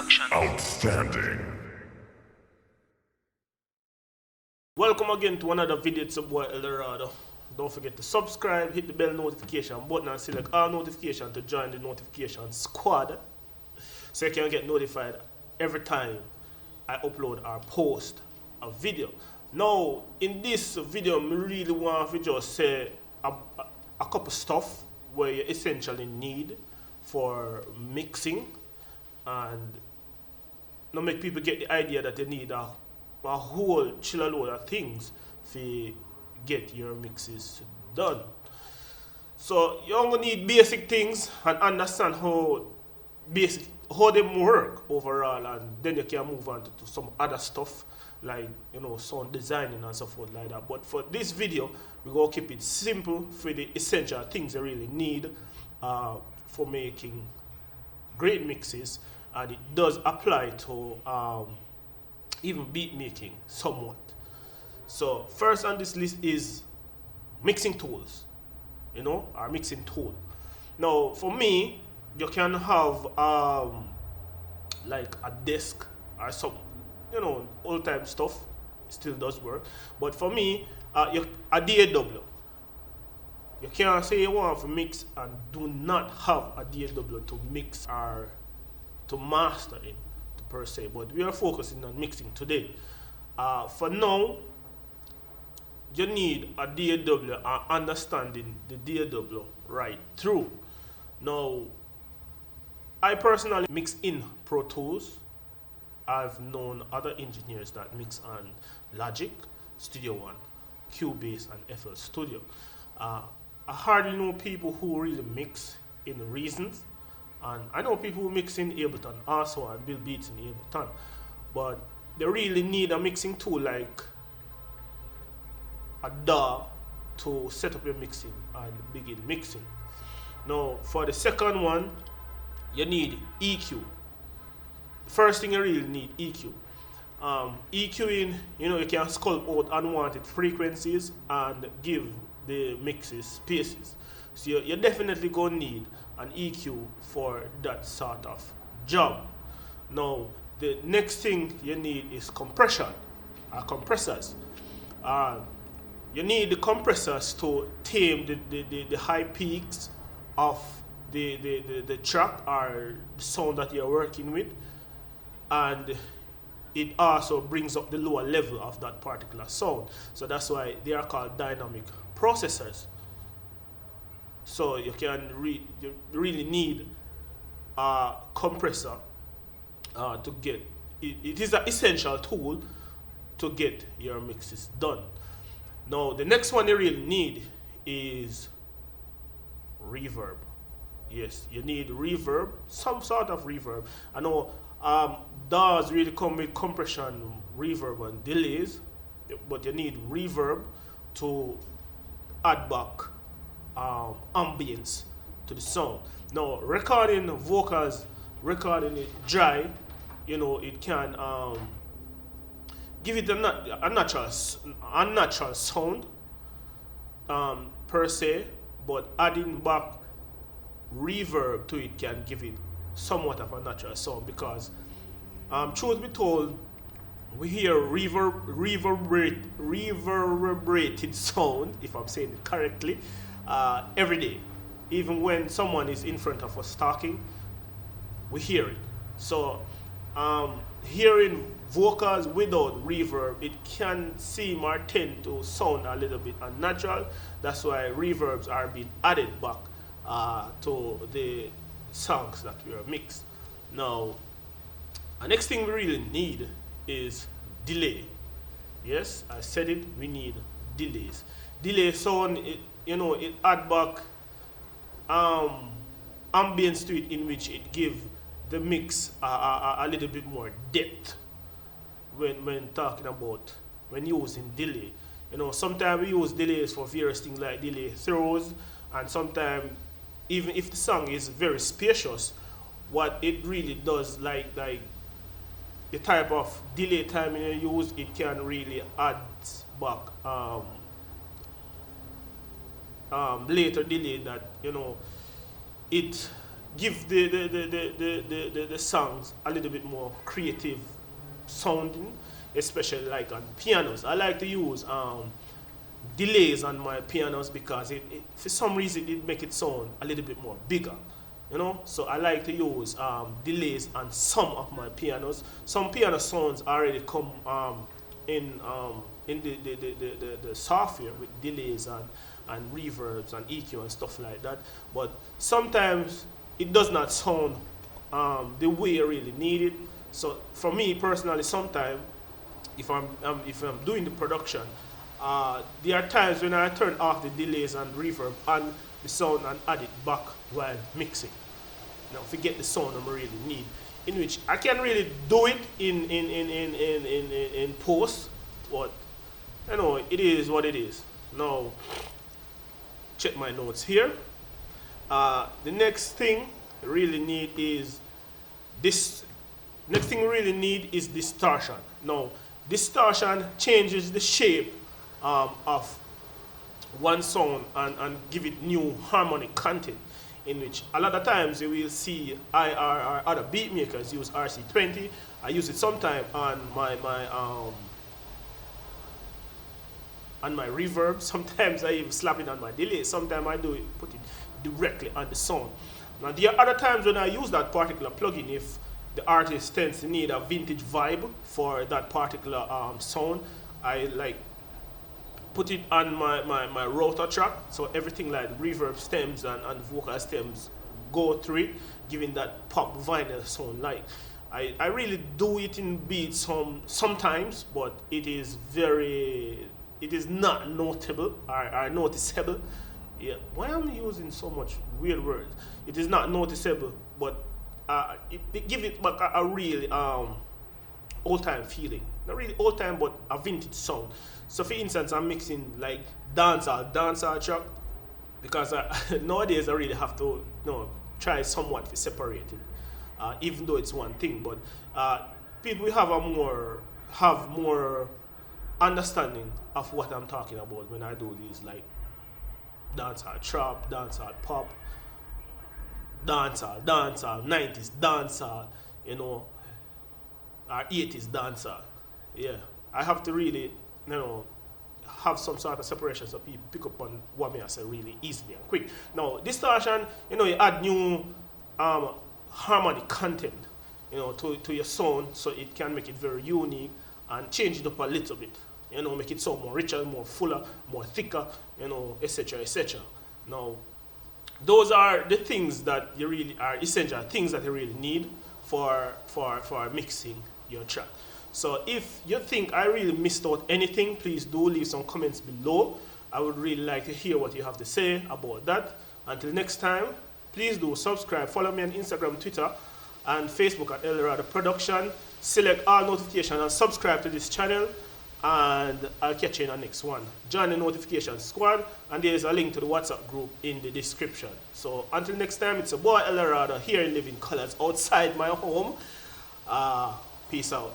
Eldohradoproductions. Outstanding. Welcome again to another video. It's your boy Eldorado. Don't forget to subscribe, hit the bell notification button and select all notifications to join the notification squad so you can get notified every time I upload or post a video. Now, in this video, I really want to just say a couple stuff where you essentially need for mixing, and not make people get the idea that they need a whole chiller load of things to get your mixes done. So you're gonna need basic things and understand how they work overall, and then you can move on to some other stuff like sound designing and so forth like that. But for this video, we're gonna keep it simple for the essential things you really need for making great mixes, and it does apply to even beat making somewhat. So first on this list is mixing tools, our mixing tool. Now for me, you can have like a desk or some old time stuff. It still does work, but for me, a DAW. You can't say you want to mix and do not have a DAW to mix or to master in per se, but we are focusing on mixing today. For now, you need a DAW and understanding the DAW right through. Now, I personally mix in Pro Tools. I've known other engineers that mix on Logic, Studio One, Cubase, and FL Studio. I hardly know people who really mix in Reasons. And I know people who mix in Ableton also and build beats in Ableton, but they really need a mixing tool like a DAW to set up your mixing and begin mixing. Now, for the second one, you need EQ. First thing you really need EQ. EQing, you can sculpt out unwanted frequencies and give the mixes spaces. So you're definitely going to need an EQ for that sort of job. Now, the next thing you need is compression, compressors. You need the compressors to tame the high peaks of the track or the sound that you're working with, and it also brings up the lower level of that particular sound. So that's why they are called dynamic processors. So you really need a compressor to get it. It is an essential tool to get your mixes done. Now the next one you really need is reverb. Yes, you need reverb, some sort of reverb. I know DAWs really come with compression, reverb, and delays, but you need reverb to add back ambience to the sound. Now, recording vocals, recording it dry, it can give it a natural sound per se, but adding back reverb to it can give it somewhat of a natural sound, because truth be told, we hear reverberated sound, if I'm saying it correctly, every day. Even when someone is in front of us talking, we hear it. So hearing vocals without reverb, it can seem or tend to sound a little bit unnatural. That's why reverbs are being added back to the songs that we are mixed. Now, the next thing we really need is delay. Yes, I said it, we need delays. Delay sound, it add back ambience to it, in which it give the mix a little bit more depth when talking about, when using delay. Sometimes we use delays for various things like delay throws, and sometimes even if the song is very spacious, what it really does, like the type of delay timing you use, it can really add back later delay that it give the songs a little bit more creative sounding, especially like on pianos. I like to use delays on my pianos because for some reason it make it sound a little bit more bigger, you know. So I like to use delays on some of my pianos. Some piano sounds already come in the software with delays and reverbs and EQ and stuff like that. But sometimes it does not sound the way I really need it. So for me personally, sometimes if I'm doing the production, there are times when I turn off the delays and reverb and the sound and add it back while mixing. Now forget the sound I really need. In which I can really do it in post, but you know it is what it is. Now check my notes here. The next thing I really need is this. Next thing we really need is distortion. Now, distortion changes the shape of one sound and give it new harmonic content. In which a lot of times you will see I or other beat makers use RC20. I use it sometimes on my reverb. Sometimes I even slap it on my delay. Sometimes I put it directly on the sound. Now there are other times when I use that particular plugin if the artist tends to need a vintage vibe for that particular sound. I like put it on my router track, so everything like reverb stems and vocal stems go through it, giving that pop vinyl sound. Like I really do it in beats sometimes, but it is not notable or noticeable. Yeah, why am I using so much weird words? It is not noticeable, but it give it back a real old-time feeling. Not really old-time, but a vintage sound. So for instance, I'm mixing like dancehall track, because nowadays I really have to try somewhat to separate it, even though it's one thing. But people have more understanding of what I'm talking about when I do these like dancehall trap, dancehall pop, dancehall, 90s dancehall, or 80s dancehall. Yeah, I have to really, have some sort of separation so people pick up on what me I say really easily and quick. Now, distortion, you add new harmonic content, to your sound, so it can make it very unique and change it up a little bit. Make it sound more richer, more fuller, more thicker, etc., etc. Now, those are the things that you really are essential, things that you really need for mixing your track. So if you think I really missed out anything, please do leave some comments below. I would really like to hear what you have to say about that. Until next time, please do subscribe, follow me on Instagram, Twitter, and Facebook at eldohradoproductions. Select all notifications and subscribe to this channel, and I'll catch you in the next one. Join the notification squad, and there is a link to the WhatsApp group in the description. So until next time, it's your boy Eldorado here in Living Colors outside my home. Peace out.